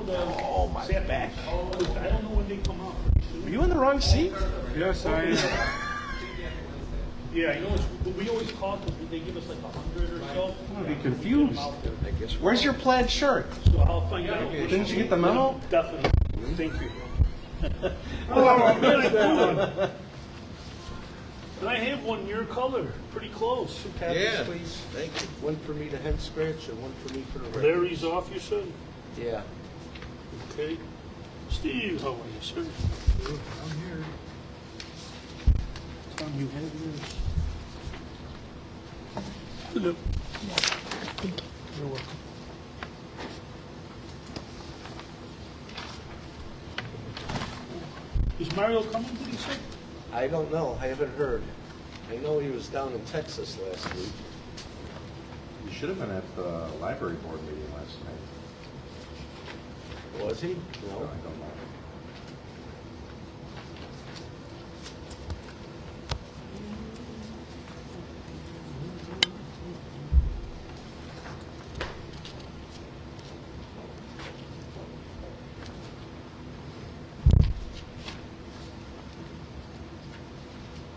the setback. I don't know when they come out. Are you in the wrong seat? Yes, I am. Yeah, I know. We always call because they give us like 100 or so. I'm gonna be confused. Where's your plaid shirt? So I'll find out. Didn't you get the memo? Definitely. Thank you. And I have one your color, pretty close. Yeah, please. Thank you. One for me to head scratch and one for me for the record. Larry's off, you said? Yeah. Okay. Steve, how are you, sir? I'm here. Tom, you have yours. Hello. Thank you. You're welcome. Is Mario coming, did he say? I don't know. I haven't heard. I know he was down in Texas last week. You should have been at the library board meeting last night. Was he? No, I No. don't know.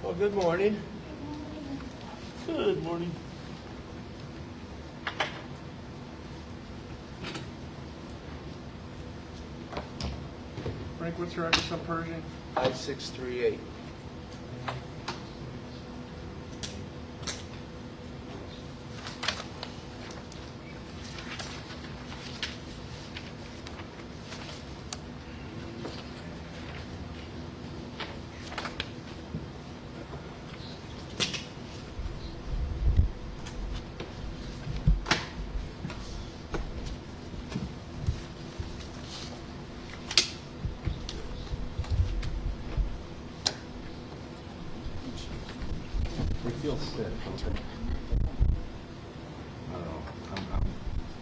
Well, good morning. Good morning. Frank, what's your address on Pershing? 5638. We feel sick. I don't know.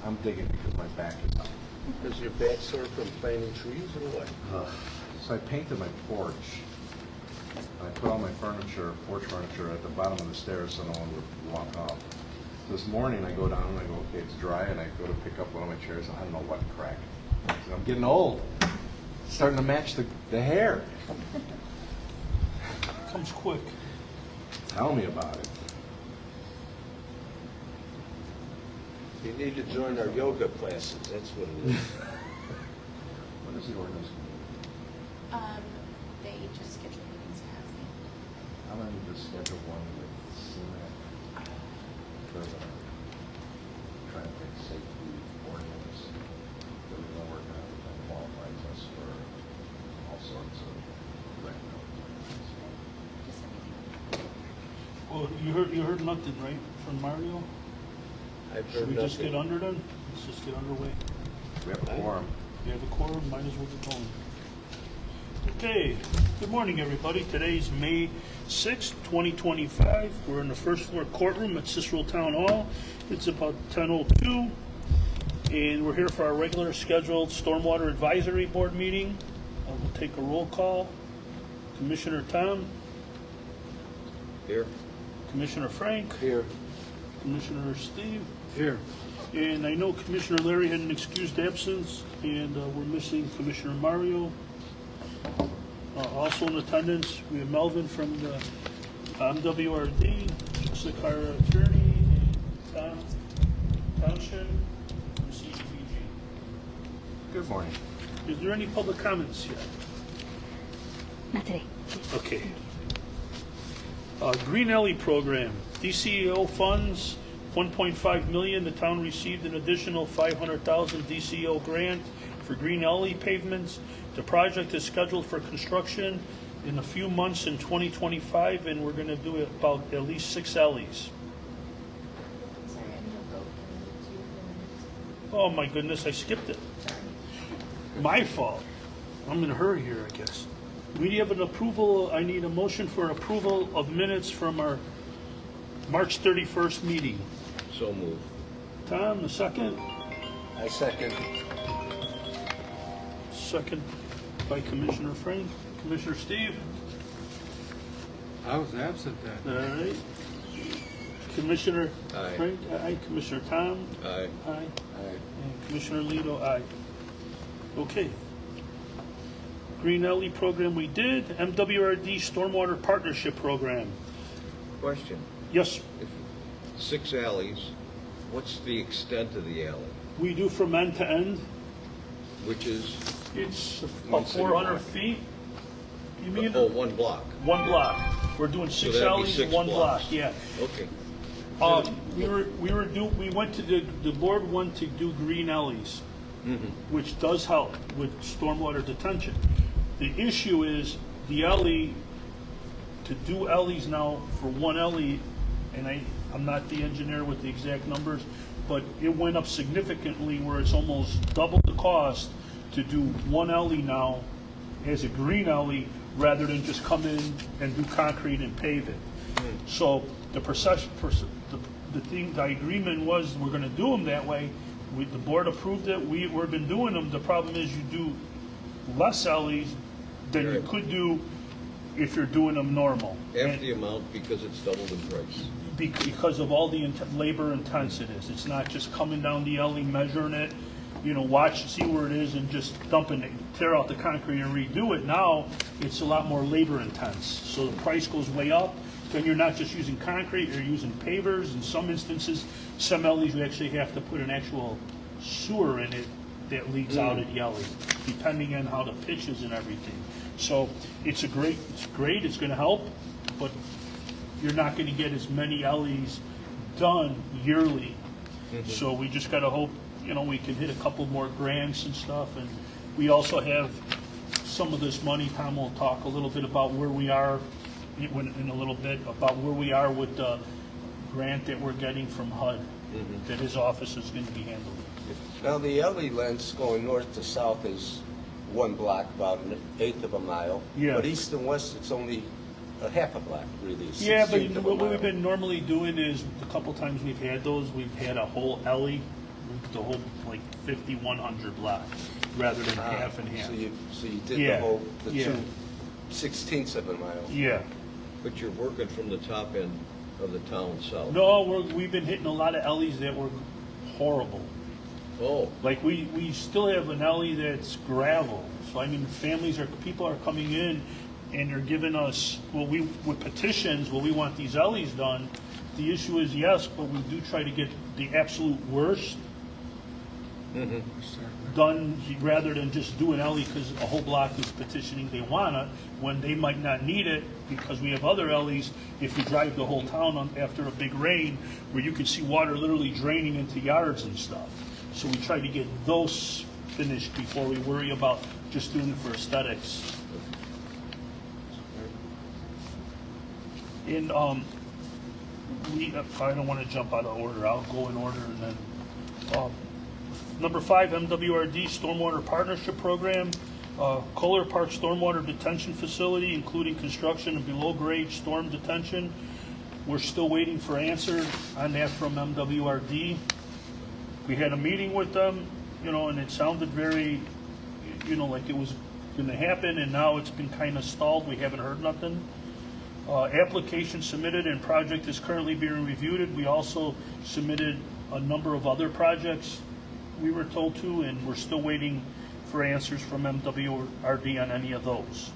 I'm digging because my back is up. Is your back sore from planting trees or what? So I painted my porch. I put all my furniture, porch furniture, at the bottom of the stairs so no one would walk up. This morning I go down and I go, okay, it's dry, and I go to pick up one of my chairs. I don't know what cracked. So I'm getting old. It's starting to match the hair. Comes quick. Tell me about it. You need to join our yoga classes. That's what it is. What is the ordinance? They just schedule meetings for housing. I'm gonna need to schedule one with CMAC for the traffic safety ordinance that we're gonna work on that qualifies us for all sorts of grant opportunities. Just everything. Well, you heard nothing, right, from Mario? I've Should heard we just get nothing. under then? Let's just get underway. We have a quorum. You have a quorum, might as well get going. Okay, good morning, everybody. Today's May 6th, 2025. We're in the first floor courtroom at Cicero Town Hall. It's about 10:02, and we're here for our regular scheduled Stormwater Advisory Board meeting. We'll take a roll call. Commissioner Tom, Here. Commissioner Frank, Here. Commissioner Steve, Here. and I know Commissioner Larry had an excused absence, and we're missing Commissioner Mario. Also in attendance, we have Melvin from the MWRD, Cicero attorney, and Tom Townshend from CDBG. Good morning. Is there any public comments yet? Not today. Okay. Green Alley Program, DCO funds, 1.5 million. The town received an additional 500,000 DCO grant for Green Alley pavements. The project is scheduled for construction in a few months in 2025, and we're going to do about at least 6 alleys. Sorry, I need to vote. Oh my goodness, I skipped it. My fault. I'm in a hurry here, I guess. We have an approval, I need a motion for approval of minutes from our March 31st meeting. So move. Tom, the second. I second. Second by Commissioner Frank. Commissioner Steve? I was absent All then. right. Commissioner Aye. Frank? Aye. Commissioner Tom? Aye. Aye. Aye. And Commissioner Lito? Aye. Okay. Green Alley program we did. MWRD Stormwater Partnership Program. Question, Yes, if 6 alleys, what's the extent of the alley? we do from end to end. Which is, It's One about single 400 block. feet. You mean? oh, 1 block? One block. We're doing So 6 that'd be alleys, 6 one blocks. block, yeah. Okay. We went to the board wanted to do green alleys, which does help with stormwater detention. The issue is the alley, to do alleys now for one alley, and I'm not the engineer with the exact numbers, but it went up significantly where it's almost double the cost to do one alley now as a green alley rather than just come in and do concrete and pave it. So the agreement was we're gonna do them that way. The board approved it, we've been doing them. The problem is you do less alleys than you Right. could do if you're doing them normal. Half the amount because it's doubled in price. Because of all the labor intense it is. It's not just coming down the alley, measuring it, watch, see where it is and just dumping it, tear out the concrete and redo it. Now, it's a lot more labor intense. So the price goes way up. Then you're not just using concrete, you're using pavers. In some instances, some alleys, we actually have to put an actual sewer in it that leads out at the alley, depending on how the pitch is and everything. So it's great, it's gonna help, but you're not gonna get as many alleys done yearly. So we just gotta hope, we can hit a couple more grants and stuff. And we also have some of this money. Tom will talk a little bit about where we are in a little bit, about where we are with the grant that we're getting from HUD, that his office is gonna be handling. Now, the alley length going north to south is 1 block, about 1/8 of a mile. Yeah. But east and west, it's only a half a block, really. Yeah, but 1/16 of a what we've mile. been normally doing is, the couple times we've had those, we've had a whole alley, the whole, like 5,100 block, rather than half and half. So you did Yeah, the whole, the yeah. 2/16 of a mile. Yeah. But you're working from the top end of the town south. No, we've been hitting a lot of alleys that were horrible. Oh, Like, we still have an alley that's gravel. So, people are coming in and they're giving us, with petitions, we want these alleys done. The issue is, yes, but we do try to get the absolute worst done rather than just do an alley because a whole block is petitioning they want it, when they might not need it, because we have other alleys, if you drive the whole town after a big rain, where you can see water literally draining into yards and stuff. So we try to get those finished before we worry about just doing it for aesthetics. And I don't want to jump out of order. I'll go in order and then. Number 5, MWRD Stormwater Partnership Program, Kohler Park Stormwater Detention Facility, including construction of below-grade storm detention. We're still waiting for answer on that from MWRD. We had a meeting with them, and it sounded very, like it was going to happen, and now it's been kind of stalled. We haven't heard nothing. Application submitted and project is currently being reviewed. We also submitted a number of other projects, we were told to, and we're still waiting for answers from MWRD on any of those.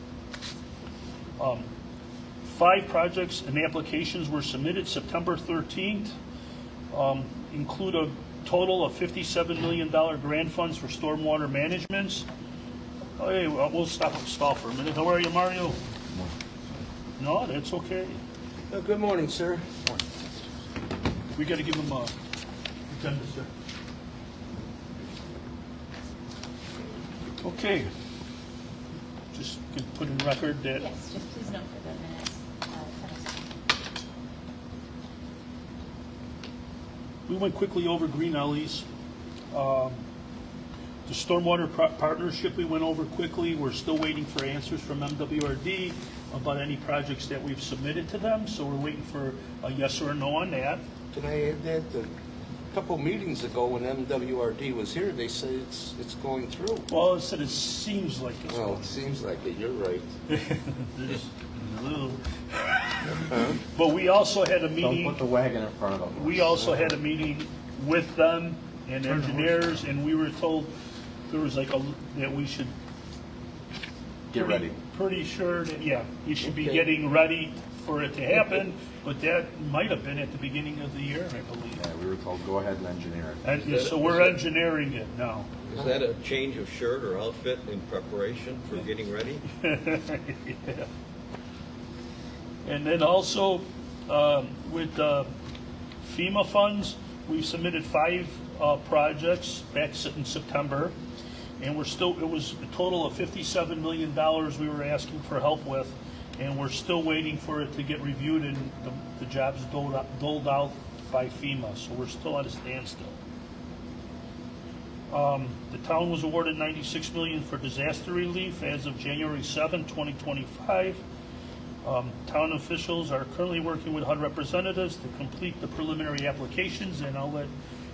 5 projects and applications were submitted September 13th, include a total of $57 million grant funds for stormwater management. Hey, we'll stall for a minute. How are you, Mario? No, that's okay. Good morning, sir. We got to give him a agenda, sir. Okay. Just can put in record that. Yes, just please note for the minutes. We went quickly over green alleys. The stormwater partnership we went over quickly. We're still waiting for answers from MWRD about any projects that we've submitted to them, so we're waiting for a yes or a no on that. Can I add that? A couple meetings ago when MWRD was here, they said it's going through. Well, it said it seems like it's Well, going. it seems like it. You're right. There's a little. But we also had a Don't meeting. put the wagon in front of them. We also had a meeting with them and engineers, and we were told there was like that we should. Get ready. Pretty sure that, yeah, you should be Okay. getting ready for it to happen, but that might have been at the beginning of the year, I believe. Yeah, we were told, go ahead and engineer it. And Is that- so we're engineering it now. Is that a change of shirt or outfit in preparation for getting ready? Yeah. And then also, with FEMA funds, we've submitted 5 projects back in September, and it was a total of $57 million we were asking for help with, and we're still waiting for it to get reviewed and the jobs doled out by FEMA, so we're still at a standstill. The town was awarded $96 million for disaster relief as of January 7, 2025. Town officials are currently working with HUD representatives to complete the preliminary applications, and I'll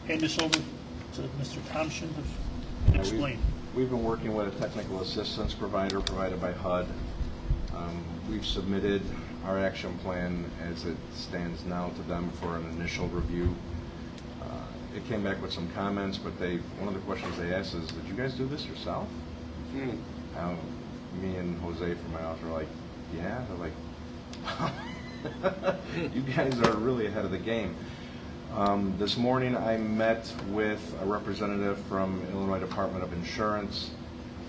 hand this over to Mr. Thompson to Yeah, explain. We've been working with a technical assistance provider provided by HUD. We've submitted our action plan as it stands now to them for an initial review. It came back with some comments, but one of the questions they asked is, did you guys do this yourself? Me and Jose from my office were like, yeah. They're like, you guys are really ahead of the game. This morning I met with a representative from Illinois Department of Insurance.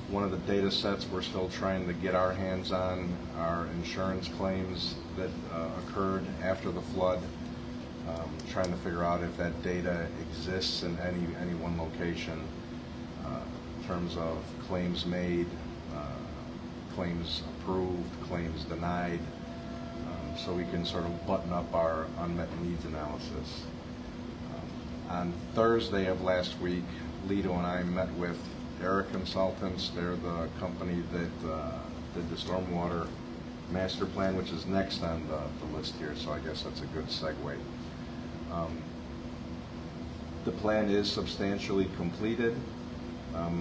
One of the data sets we're still trying to get our hands on are insurance claims that occurred after the flood. Trying to figure out if that data exists in any one location in terms of claims made, claims approved, claims denied, so we can sort of button up our unmet needs analysis. On Thursday of last week, Lito and I met with Eric Consultants. They're the company that did the Stormwater Master Plan, which is next on the list here, so I guess that's a good segue. The plan is substantially completed.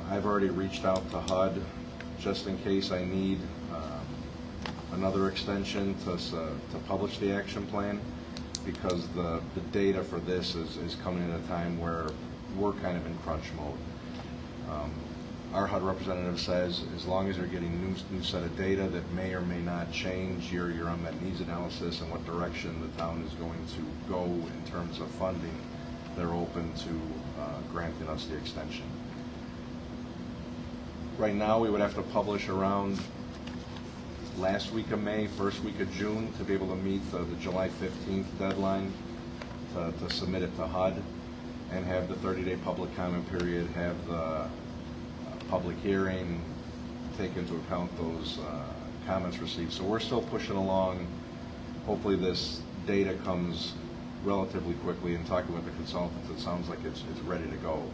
I've already reached out to HUD just in case I need another extension to publish the action plan, because the data for this is coming at a time where we're kind of in crunch mode. Our HUD representative says as long as you're getting new set of data that may or may not change your unmet needs analysis and what direction the town is going to go in terms of funding, they're open to granting us the extension. Right now, we would have to publish around last week of May, first week of June to be able to meet the July 15th deadline to submit it to HUD and have the 30-day public comment period, have the public hearing, take into account those comments received. So we're still pushing along. Hopefully this data comes relatively quickly, and talking with the consultants, it sounds like it's ready to go.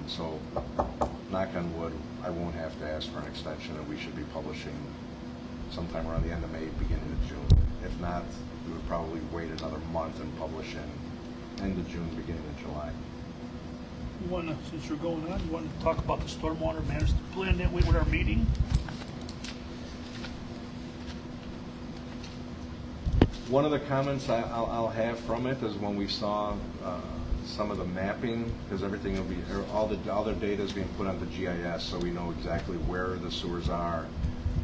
So knock on wood, I won't have to ask for an extension, and we should be publishing sometime around the end of May, beginning of June. If not, we would probably wait another month and publish in end of June, beginning of July. You want to, since you're going on, you want to talk about the Stormwater Master Plan that we with our meeting? One of the comments I'll have from it is when we saw some of the mapping, because everything will be, all their data is being put onto GIS, so we know exactly where the sewers are,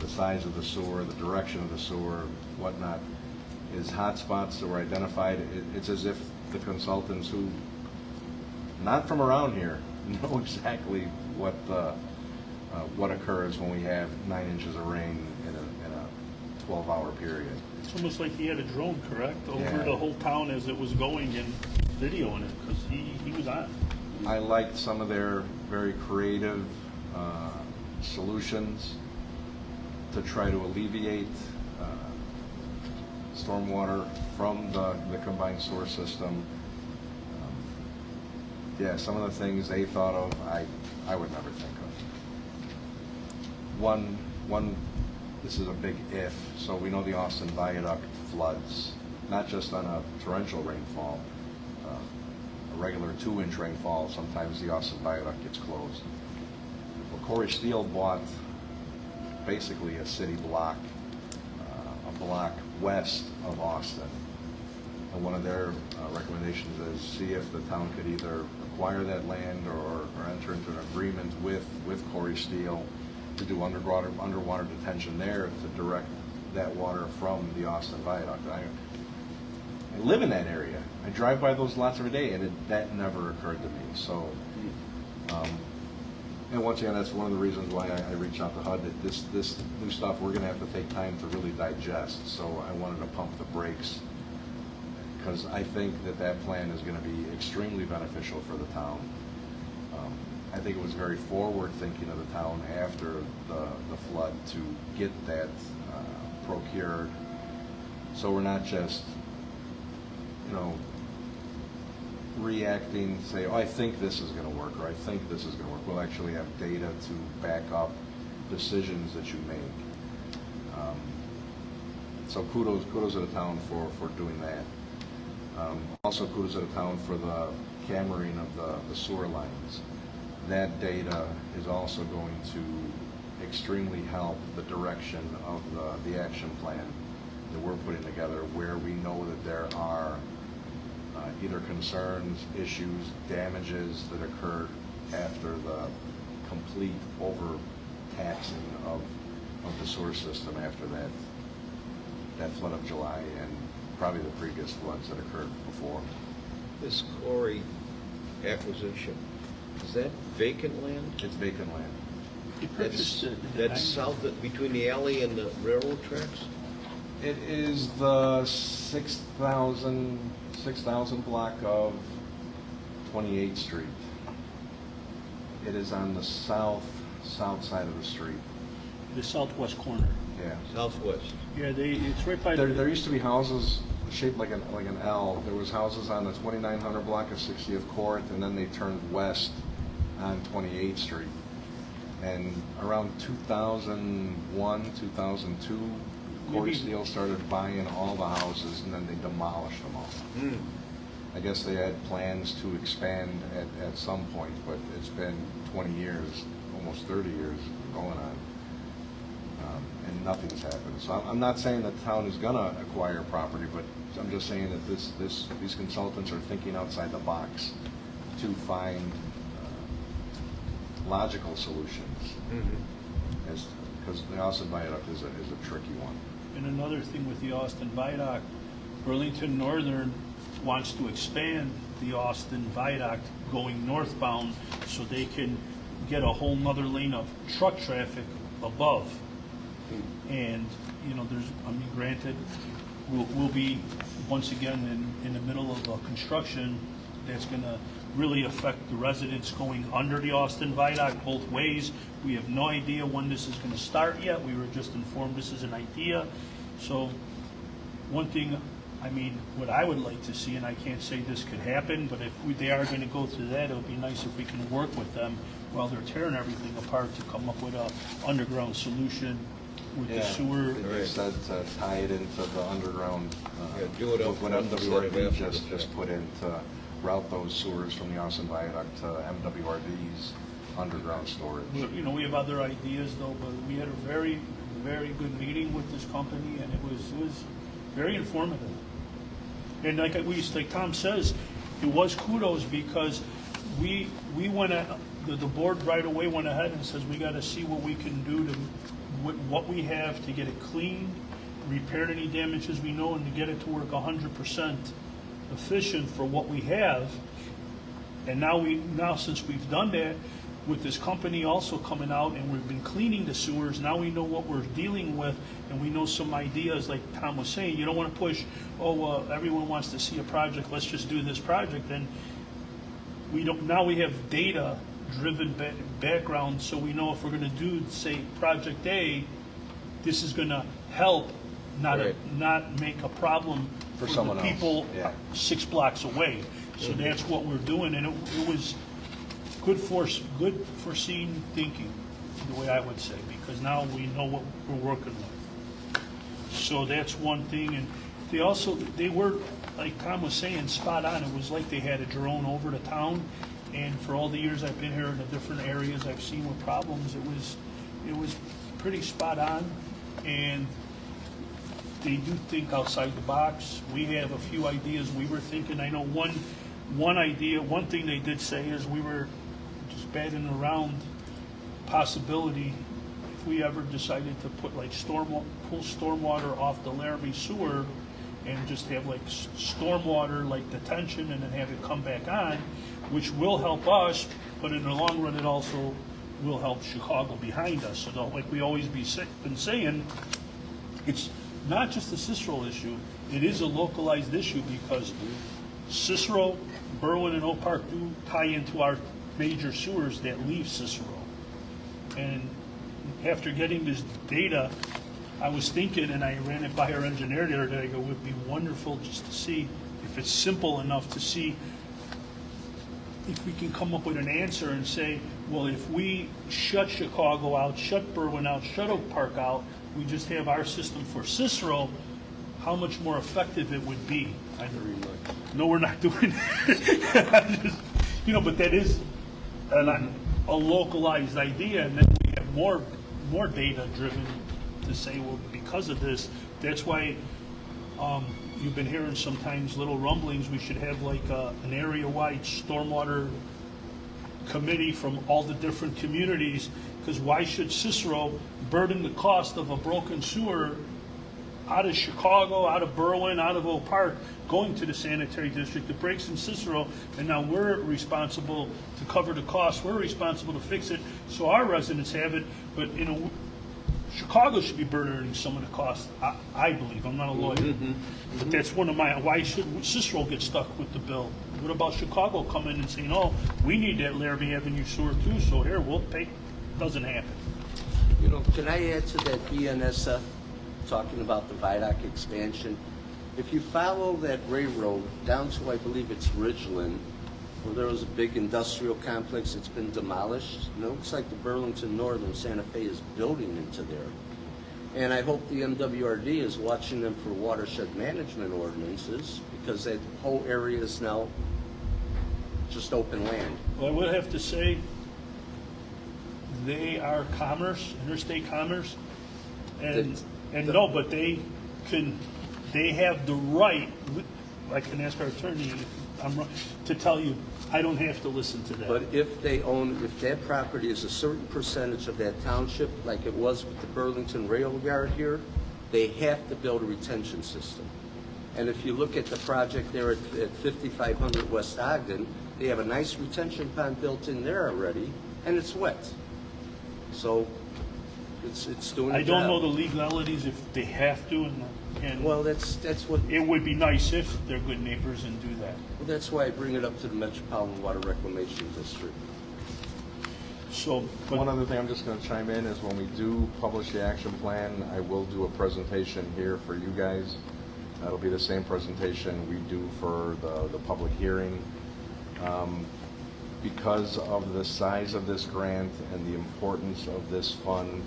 the size of the sewer, the direction of the sewer, whatnot. Is hotspots that were identified. It's as if the consultants who, not from around here, know exactly what occurs when we have 9 inches of rain in a 12-hour period. It's almost like he had a drone, correct, over Yeah. the whole town as it was going and videoing it, because he was on. I liked some of their very creative solutions to try to alleviate stormwater from the combined sewer system. Yeah, some of the things they thought of, I would never think of. One, this is a big if, so we know the Austin Viaduct floods, not just on a torrential rainfall, a regular 2-inch rainfall, sometimes the Austin Viaduct gets closed. Well, Corey Steele bought basically a city block, a block west of Austin. And one of their recommendations is see if the town could either acquire that land or enter into an agreement with Corey Steel to do underwater detention there to direct that water from the Austin Viaduct. I live in that area. I drive by those lots every day, and that never occurred to me. So, and once again, that's one of the reasons why I reached out to HUD. That this new stuff we're going to have to take time to really digest. So I wanted to pump the brakes because I think that plan is going to be extremely beneficial for the town. I think it was very forward-thinking of the town after the flood to get that procured. So we're not just, reacting, say, oh, I think this is going to work, or I think this is going to work. We'll actually have data to back up decisions that you make. So kudos to the town for doing that. Also kudos to the town for the cammering of the sewer lines. That data is also going to extremely help the direction of the action plan that we're putting together, where we know that there are either concerns, issues, damages that occurred after the complete overtaxing of the sewer system after that flood of July and probably the previous floods that occurred before. This Corey acquisition, is that vacant land? It's vacant land. He purchased it. That's south between the alley and the railroad tracks? It is the 6,000 block of 28th Street. It is on the south side of the street. The southwest corner. Yeah. Southwest. Yeah, it's right by There used to be houses shaped like an L. There was houses on the 2900 block of 60th Court, and then they turned west on 28th Street. And around 2001, 2002, Corey Steel started buying all the houses, and then they demolished them all. I guess they had plans to expand at some point, but it's been 20 years, almost 30 years going on, and nothing's happened. So I'm not saying that the town is going to acquire property, but I'm just saying that these consultants are thinking outside the box to find logical solutions, because the Austin Viaduct is a tricky one. And another thing with the Austin Viaduct, Burlington Northern wants to expand the Austin Viaduct going northbound so they can get a whole nother lane of truck traffic above. And, granted, we'll be, once again, in the middle of construction that's going to really affect the residents going under the Austin Viaduct both ways. We have no idea when this is going to start yet. We were just informed this is an idea. So one thing, what I would like to see, and I can't say this could happen, but if they are going to go through that, it would be nice if we can work with them while they're tearing everything apart to come up with a underground solution with the sewer. They said to tie it into the underground, do it up what front instead of MWRD after the just fact. put in to route those sewers from the Austin Viaduct to MWRD's underground storage. We have other ideas though, but we had a very, very good meeting with this company, and it was very informative. And like Tom says, it was kudos because we went at, the board right away went ahead and says we got to see what we can do to what we have to get it cleaned, repair any damages we know, and to get it to work 100% efficient for what we have. And now since we've done that, with this company also coming out and we've been cleaning the sewers, now we know what we're dealing with, and we know some ideas. Like Tom was saying, you don't want to push, everyone wants to see a project, let's just do this project. And now we have data driven background, so we know if we're going to do, say, project A, this is going to help, not make a problem For for someone the else, people yeah. 6 blocks away. So that's what we're doing, and it was good foreseen thinking, the way I would say, because now we know what we're working with. So that's one thing, and they were, like Tom was saying, spot on. It was like they had a drone over the town, and for all the years I've been here in the different areas I've seen with problems, it was pretty spot on, and they do think outside the box. We have a few ideas we were thinking. I know one thing they did say is we were just batting around possibility if we ever decided to put like pull stormwater off the Laramie sewer and just have like stormwater like detention and then have it come back on, which will help us, but in the long run it also will help Chicago behind us. So like we always been saying, it's not just a Cicero issue, it is a localized issue because Cicero, Berwyn, and Oak Park do tie into our major sewers that leave Cicero. And after getting this data, I was thinking, and I ran it by our engineer the other day, I go, it would be wonderful just to see if it's simple enough to see if we can come up with an answer and say, well, if we shut Chicago out, shut Berwyn out, shut Oak Park out, we just have our system for Cicero, how much more effective it would be. No, we're not doing it. But that is a localized idea, and then we have more data driven to say, well, because of this, that's why you've been hearing sometimes little rumblings. We should have like an area-wide stormwater committee from all the different communities, because why should Cicero burden the cost of a broken sewer out of Chicago, out of Berwyn, out of Oak Park, going to the sanitary district? It breaks in Cicero, and now we're responsible to cover the cost. We're responsible to fix it, so our residents have it. But Chicago should be burdening some of the cost. I believe. I'm not a lawyer, but that's one of my. Why should Cicero get stuck with the bill? What about Chicago coming and saying, "Oh, we need that Laramie Avenue sewer too, so here we'll pay"? Doesn't happen. Can I add to that BNSF talking about the viaduct expansion? If you follow that railroad down to, I believe it's Ridgeland, where there was a big industrial complex that's been demolished, and it looks like the Burlington Northern Santa Fe is building into there. And I hope the MWRD is watching them for watershed management ordinances, because that whole area is now just open land. Well, I would have to say they are commerce, interstate commerce, but they have the right. I can ask our attorney if I'm wrong, to tell you I don't have to listen to that. But if that property is a certain percentage of that township, like it was with the Burlington Rail Yard here, they have to build a retention system. And if you look at the project there at 5500 West Ogden, they have a nice retention pond built in there already, and it's wet. So it's doing. I don't know the legalities if they have to, and well, that's what. It would be nice if they're good neighbors and do that. Well, that's why I bring it up to the Metropolitan Water Reclamation District. So, One other thing I'm just going to chime in is when we do publish the action plan, I will do a presentation here for you guys. That'll be the same presentation we do for the public hearing. Because of the size of this grant and the importance of this fund,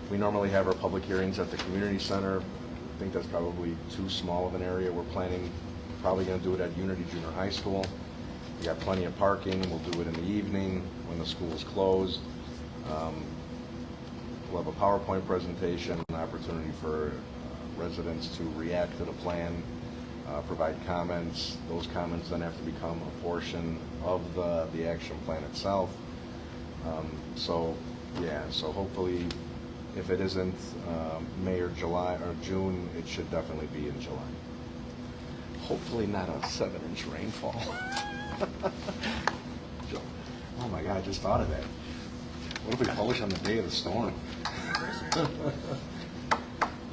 we normally have our public hearings at the community center. I think that's probably too small of an area. We're probably going to do it at Unity Junior High School. We got plenty of parking. We'll do it in the evening when the school is closed. We'll have a PowerPoint presentation, an opportunity for residents to react to the plan, provide comments. Those comments then have to become a portion of the action plan itself. So hopefully, if it isn't May or July or June, it should definitely be in July. Hopefully not a 7-inch rainfall. Oh my God, I just thought of that. What if we publish on the day of the storm?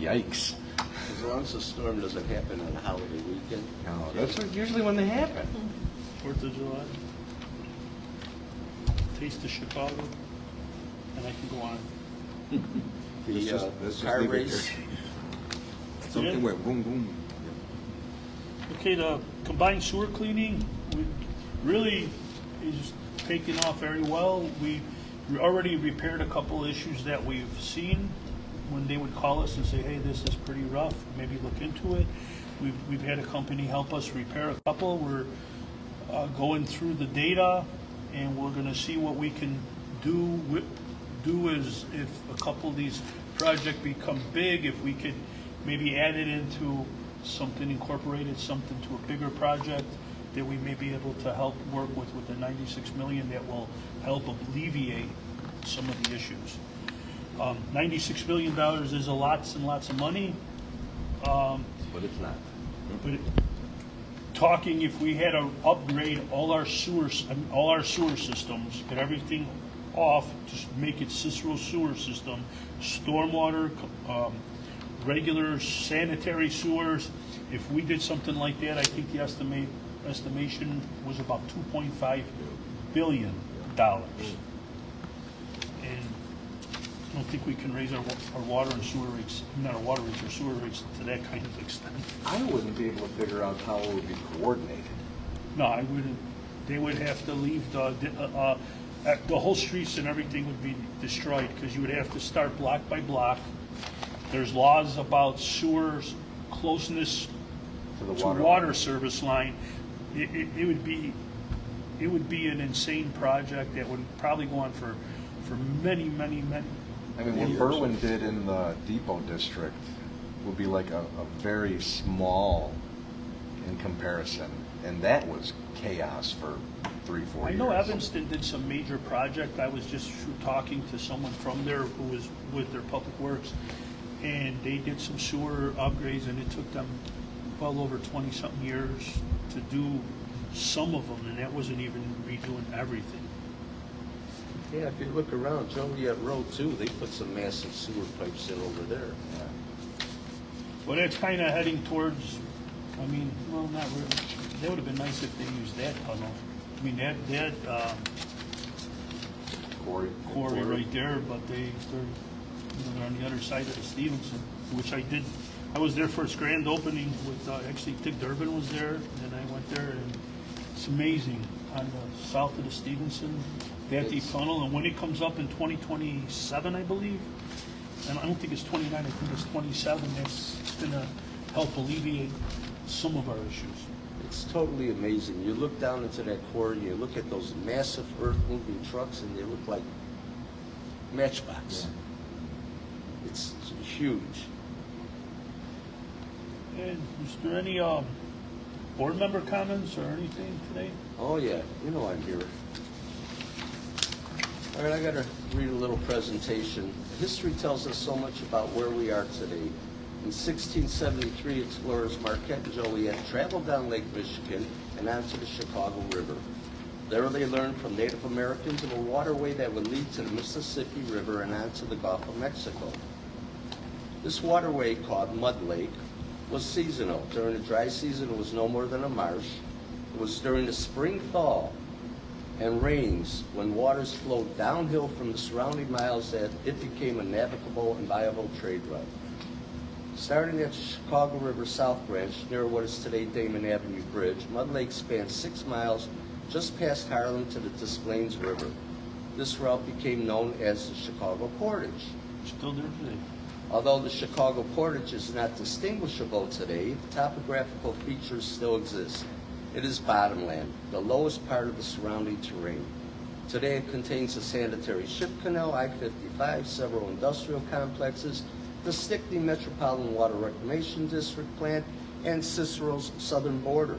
Yikes. As long as the storm doesn't happen on a holiday weekend. No, that's usually when they happen. 4th of July. Taste of Chicago, and I can go on. The car race. Something went boom, boom. Okay, the combined sewer cleaning really is taking off very well. We already repaired a couple issues that we've seen when they would call us and say, hey, this is pretty rough, maybe look into it. We've had a company help us repair a couple. We're going through the data, and we're going to see what we can do is if a couple of these projects become big, if we could maybe add it into something, incorporated something to a bigger project, that we may be able to help work with the 96 million that will help alleviate some of the issues. $96 million is a lots and lots of money. But it's not. But talking, if we had to upgrade all our sewers, all our sewer systems, get everything off, just make it Cicero sewer system, stormwater, regular sanitary sewers. If we did something like that, I think the estimation was about $2.5 billion. And I don't think we can raise our water and sewer rates, not our water rates, our sewer rates to that kind of extent. I wouldn't be able to figure out how it would be coordinated. No, I wouldn't. They would have to leave the whole streets and everything would be destroyed because you would have to start block by block. There's laws about sewers closeness To the to water water service line. It would be an insane project that would probably go on for many. I mean, what years. Berwyn did in the Depot District would be like a very small in comparison, and that was chaos for 3-4 I years. know Evanston did some major project. I was just talking to someone from there who was with their public works, and they did some sewer upgrades, and it took them well over 20-something years to do some of them, and that wasn't even redoing everything. Yeah, if you look around, Joliet Road too, they put some massive sewer pipes in over there. Well, that's kind of heading towards, I mean, well, not really. That would have been nice if they used that tunnel. I mean, that quarry right there, but they're on the other side of the Stevenson, which I did. I was there for its grand opening with, actually Dick Durbin was there, and I went there, and it's amazing on the south of the Stevenson, that deep tunnel, and when it comes up in 2027, I believe, and I don't think it's 29, I think it's 27, that's gonna help alleviate some of our issues. It's totally amazing. You look down into that quarry, you look at those massive earth-moving trucks, and they look like matchbox. It's huge. And is there any board member comments or anything today? Oh yeah, you know I'm here. All right, I gotta read a little presentation. History tells us so much about where we are today. In 1673, explorers Marquette and Joliet traveled down Lake Michigan and onto the Chicago River. There they learned from Native Americans of a waterway that would lead to the Mississippi River and onto the Gulf of Mexico. This waterway, called Mud Lake, was seasonal. During the dry season, it was no more than a marsh. It was during the spring thaw and rains, when waters flowed downhill from the surrounding miles, that it became a navigable and viable trade route. Starting at the Chicago River South Branch, near what is today Damon Avenue Bridge, Mud Lake spans 6 miles just past Harlem to the Des Plaines River. This route became known as the Chicago Portage. Still there today. Although the Chicago Portage is not distinguishable today, the topographical features still exist. It is bottomland, the lowest part of the surrounding terrain. Today it contains a sanitary ship canal, I-55, several industrial complexes, the Stickney Metropolitan Water Reclamation District plant, and Cicero's southern border.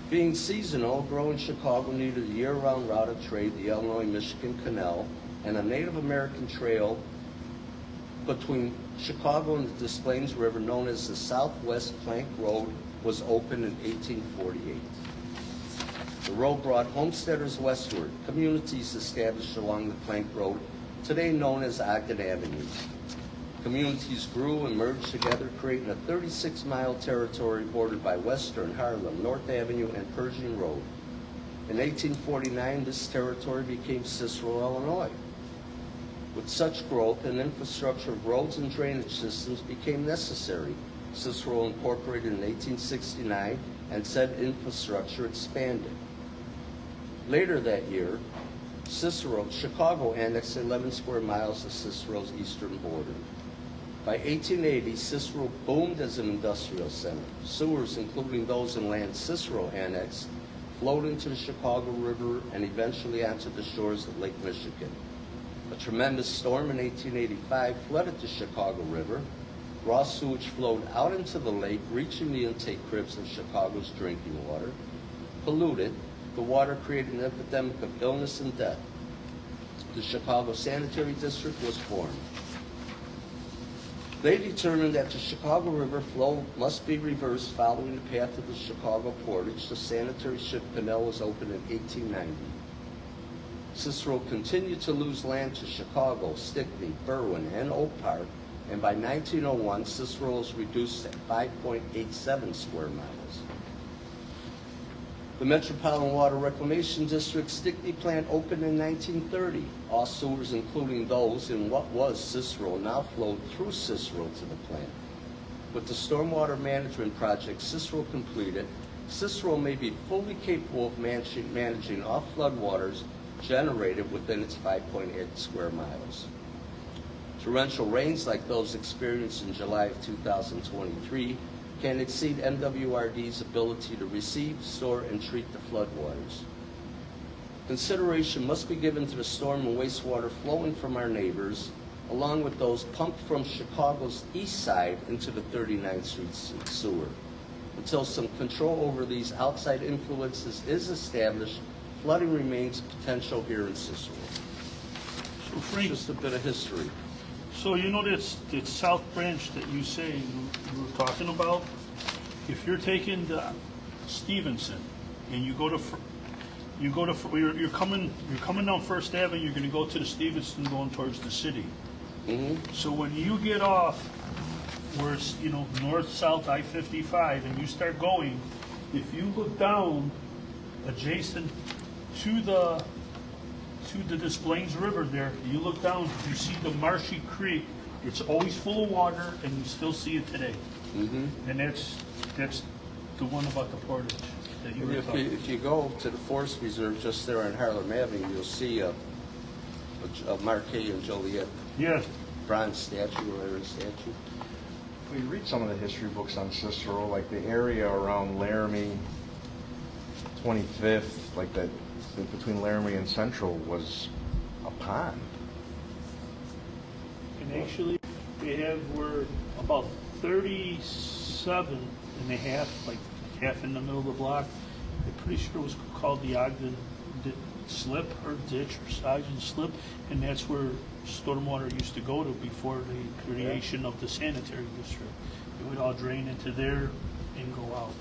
Being seasonal, growing Chicago needed a year-round route of trade, the Illinois-Michigan Canal, and a Native American trail between Chicago and the Des Plaines River, known as the Southwest Plank Road, was opened in 1848. The road brought homesteaders westward, communities established along the Plank Road, today known as Ogden Avenue. Communities grew and merged together, creating a 36-mile territory bordered by Western, Harlem, North Avenue, and Pershing Road. In 1849, this territory became Cicero, Illinois. With such growth, an infrastructure of roads and drainage systems became necessary. Cicero incorporated in 1869, and said infrastructure expanded. Later that year, Chicago annexed 11 square miles of Cicero's eastern border. By 1880, Cicero boomed as an industrial center. Sewers, including those in land Cicero annexed, flowed into the Chicago River and eventually onto the shores of Lake Michigan. A tremendous storm in 1885 flooded the Chicago River. raw sewage flowed out into the lake, reaching the intake cribs of Chicago's drinking water. Polluted, the water created an epidemic of illness and death. The Chicago Sanitary District was formed. They determined that the Chicago River flow must be reversed following the path of the Chicago Portage. The sanitary ship canal was opened in 1890. Cicero continued to lose land to Chicago, Stickney, Berwyn, and Oak Park, and by 1901, Cicero was reduced to 5.87 square miles. The Metropolitan Water Reclamation District Stickney plant opened in 1930. All sewers, including those in what was Cicero, now flowed through Cicero to the plant. With the stormwater management project Cicero completed, Cicero may be fully capable of managing all floodwaters generated within its 5.8 square miles. Torrential rains like those experienced in July of 2023 can exceed MWRD's ability to receive, store, and treat the floodwaters. Consideration must be given to the storm and wastewater flowing from our neighbors, along with those pumped from Chicago's east side into the 39th Street sewer. Until some control over these outside influences is established, flooding remains a potential here in Cicero. So Frank, Just a bit of history. so you know this South Branch that you say you were talking about? If you're taking the Stevenson and you're coming down First Avenue, you're going to go to the Stevenson going towards the city. So when you get off where it's, north-south I-55 and you start going, if you look down adjacent to the Des Plaines River there, you look down, you see the marshy creek. It's always full of water, and you still see it today. And that's the one about the portage that you were talking about. If you go to the Forest Reserve just there on Harlem Avenue, you'll see a Marquette and Joliet Yeah, bronze statue or iron statue. We read some of the history books on Cicero, like the area around Laramie, 25th, like that, between Laramie and Central was a pond. and actually, we're about 37 and a half, like half in the middle of the block. I'm pretty sure it was called the Ogden Slip or Ditch or Ogden Slip, and that's where stormwater used to go to before the creation of the sanitary district. It would all drain into there and go out.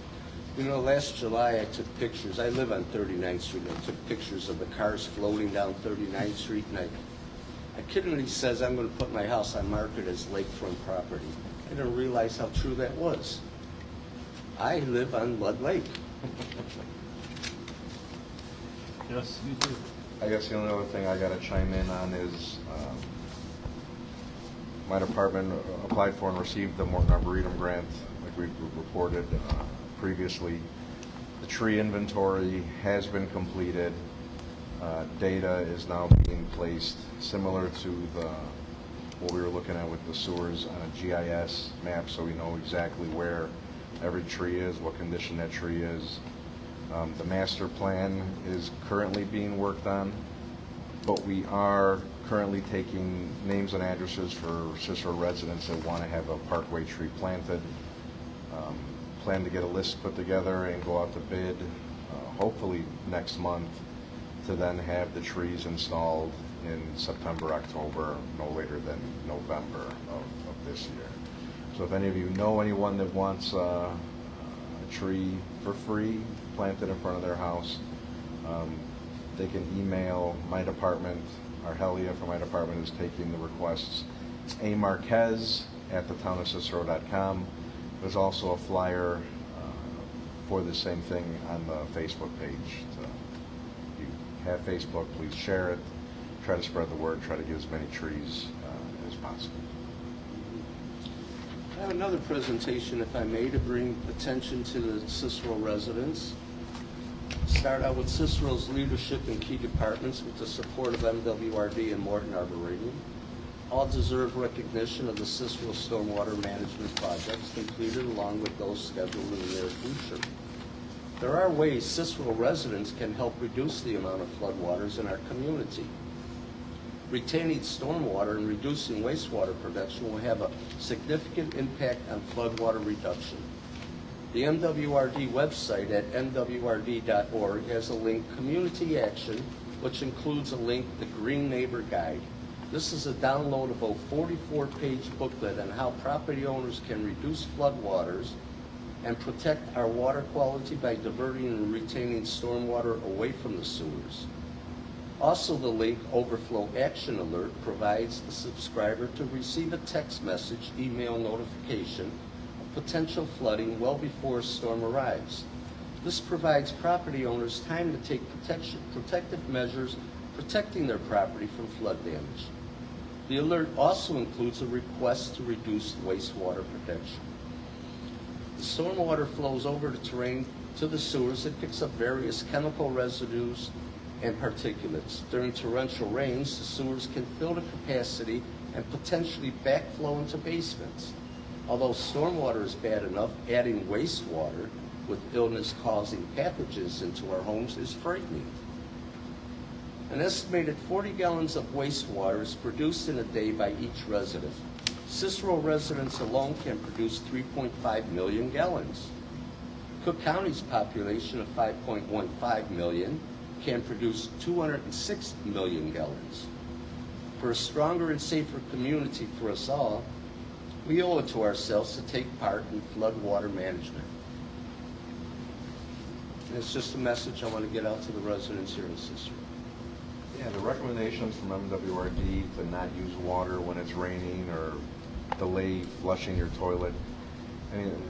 Last July I took pictures. I live on 39th Street. I took pictures of the cars floating down 39th Street, and I kid when he says I'm going to put my house on market as lakefront property. I didn't realize how true that was. I live on Mud Lake. Yes, you do. I guess the only other thing I gotta chime in on is, my department applied for and received the Morton Arboretum grant, like we reported previously. The tree inventory has been completed. Data is now being placed, similar to what we were looking at with the sewers, on a GIS map, so we know exactly where every tree is, what condition that tree is. The master plan is currently being worked on, but we are currently taking names and addresses for Cicero residents that want to have a parkway tree planted. Plan to get a list put together and go out to bid, hopefully next month, to then have the trees installed in September, October, no later than November of this year. So if any of you know anyone that wants a tree for free planted in front of their house, they can email my department. Arhelia from my department is taking the requests. It's amarquez@thetownofcicero.com. There's also a flyer for the same thing on the Facebook page. So if you have Facebook, please share it. Try to spread the word. Try to get as many trees as possible. I have another presentation, if I may, to bring attention to the Cicero residents. Start out with Cicero's leadership in key departments with the support of MWRD and Morton Arboretum. All deserve recognition of the Cicero stormwater management projects completed along with those scheduled in the near future. There are ways Cicero residents can help reduce the amount of floodwaters in our community. Retaining stormwater and reducing wastewater production will have a significant impact on floodwater reduction. The MWRD website at mwrd.org has a link, Community Action, which includes a link, the Green Neighbor Guide. This is a downloadable 44-page booklet on how property owners can reduce floodwaters and protect our water quality by diverting and retaining stormwater away from the sewers. Also, the link Overflow Action Alert provides the subscriber to receive a text message, email notification of potential flooding well before a storm arrives. This provides property owners time to take protective measures protecting their property from flood damage. The alert also includes a request to reduce wastewater protection. The stormwater flows over the terrain to the sewers. It picks up various chemical residues and particulates. During torrential rains, the sewers can fill to capacity and potentially backflow into basements. Although stormwater is bad enough, adding wastewater with illness-causing pathogens into our homes is frightening. An estimated 40 gallons of wastewater is produced in a day by each resident. Cicero residents alone can produce 3.5 million gallons. Cook County's population of 5.15 million can produce 206 million gallons. For a stronger and safer community for us all, we owe it to ourselves to take part in floodwater management. And it's just a message I want to get out to the residents here in Cicero. Yeah, the recommendations from MWRD to not use water when it's raining or delay flushing your toilet. I mean,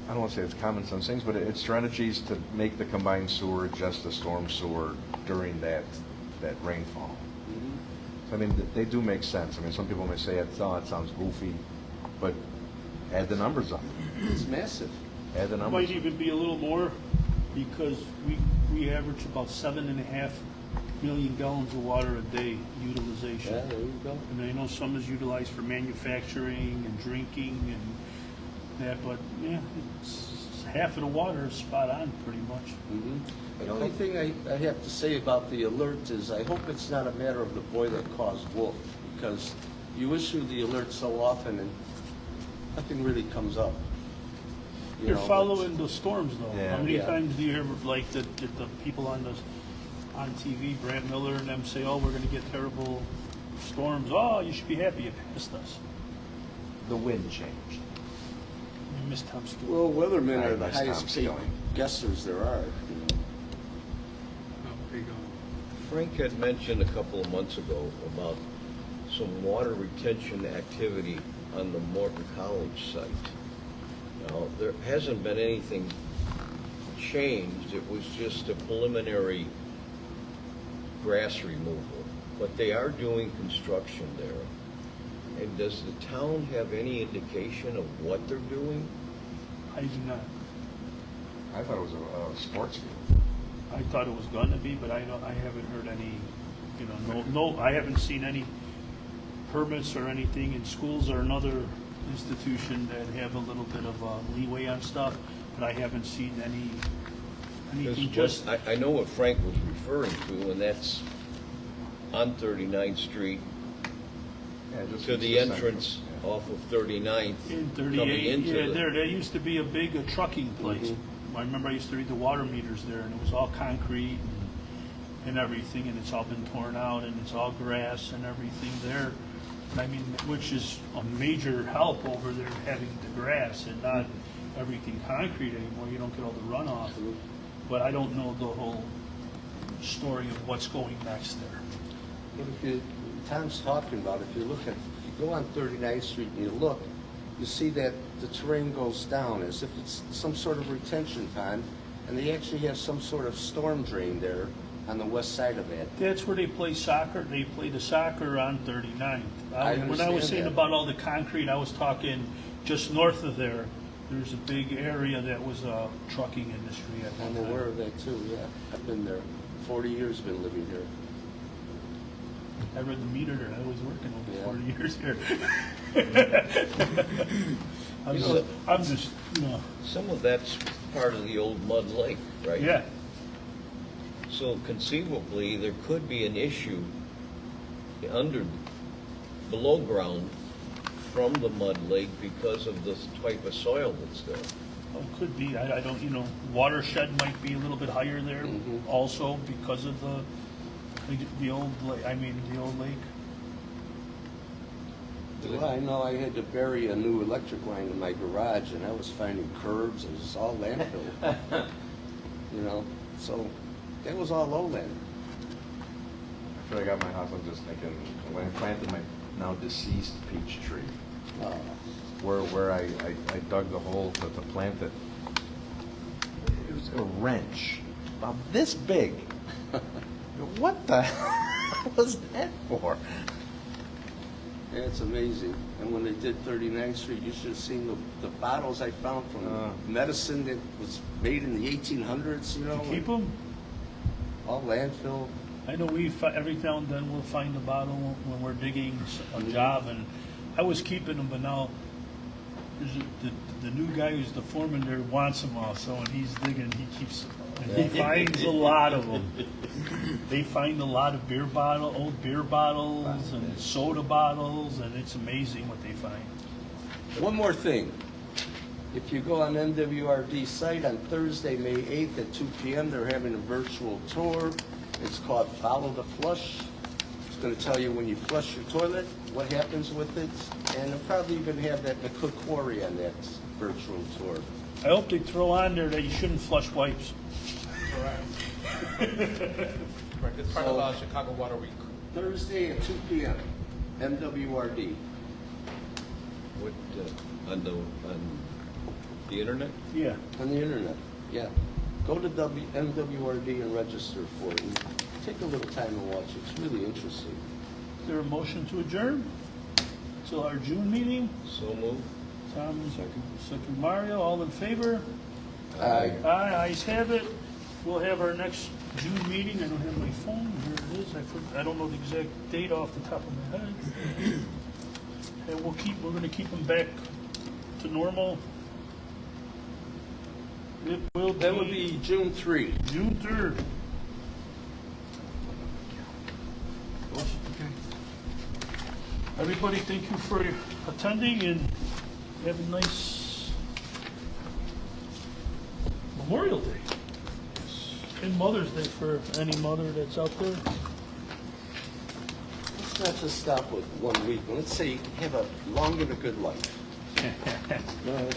I don't want to say it's common sense things, but it's strategies to make the combined sewer just a storm sewer during that rainfall. So, I mean, they do make sense. I mean, some people may say it sounds goofy, but add the numbers up. It's massive. Add the It numbers. might even be a little more, because we average about 7.5 million gallons of water a day utilization. Yeah, there you go. I mean, I know some is utilized for manufacturing and drinking and that, but yeah, it's half of the water is spot on pretty much. The only thing I have to say about the alert is I hope it's not a matter of the boy that caused wolf, because you issue the alert so often and nothing really comes up. You You're know, following the storms though. Yeah. How many Yeah. times do you hear like the people on TV, Brant Miller and them say, oh, we're gonna get terrible storms. Oh, you should be happy it passed us. The wind changed. You missed Tom Stewart. Well, weathermen I are the must highest stop paid stealing. guessers there are. You know. Big on. Frank had mentioned a couple of months ago about some water retention activity on the Morton College site. Now, there hasn't been anything changed. It was just a preliminary grass removal. But they are doing construction there. And does the town have any indication of what they're doing? I do not. I thought it was a sports field. I thought it was gonna be, but I haven't heard any, no, I haven't seen any permits or anything. And schools are another institution that have a little bit of leeway on stuff, but I haven't seen anything. Just I know what Frank was referring to, and that's on 39th Street Yeah, just to the consistent. entrance Yeah. off of 39th. in coming 38, into yeah, the- there used to be a big trucking place. I remember I used to read the water meters there, and it was all concrete and everything, and it's all been torn out, and it's all grass and everything there. And I mean, which is a major help over there, having the grass and not everything concrete anymore. You don't get all the runoff. But I don't know the whole story of what's going next there. But if Tom's talking about, if you go on 39th Street and you look, you see that the terrain goes down as if it's some sort of retention pond, and they actually have some sort of storm drain there on the west side of it. That's where they play soccer. They play the soccer on 39th. When I was understand saying that. about all the concrete, I was talking just north of there. There's a big area that was a trucking industry at one I'm time. aware of that too, yeah. I've been there, 40 years been living here. I read the meter there. I was working over Yeah. 40 years here. I'm You just, know- I'm just, Some of that's part of the old mud lake, right? yeah. So conceivably, there could be an issue below ground from the mud lake because of the type of soil that's there. Well, it could be, I don't, watershed might be a little bit higher there also because of the old, the old lake. Well, I know I had to bury a new electric line in my garage, and I was finding curbs, it was all landfill. So that was all lowland. After I got my house, I'm just thinking, when I planted my now deceased peach tree, where I dug the hole to plant it, it was a wrench about this big. What the hell was that for? Yeah, it's amazing. And when they did 39th Street, you should have seen the bottles I found from medicine that was made in the 1800s, Keep them? all landfill. I know every now and then we'll find a bottle when we're digging a job, and I was keeping them, but now the new guy who's the foreman there wants them all, so when he's digging, he keeps them. And he finds a lot of them. They find a lot of old beer bottles and soda bottles, and it's amazing what they find. One more thing. If you go on MWRD's site on Thursday, May 8th at 2 p.m., they're having a virtual tour. It's called Follow the Flush. It's going to tell you when you flush your toilet, what happens with it, and they're probably going to have that in the Cook Quarry on that virtual tour. I hope they throw on there that you shouldn't flush wipes. Correct, it's part of Chicago Water Week. Thursday at 2 p.m., MWRD. What, on the internet? Yeah. On the internet, yeah. Go to MWRD and register for it. And take a little time and watch it. It's really interesting. Is there a motion to adjourn till our June meeting? So moved. Tom, second Mario, all in favor? Aye. Aye, ayes have it. We'll have our next June meeting. I don't have my phone. Here it is. I don't know the exact date off the top of my head. And we're going to keep them back to normal. It will be. That would be June 3. June 3rd. Everybody, thank you for attending, and have a nice Memorial Day and Mother's Day for any mother that's out there. Let's not just stop with 1 week. Let's say have a long and a good life. No,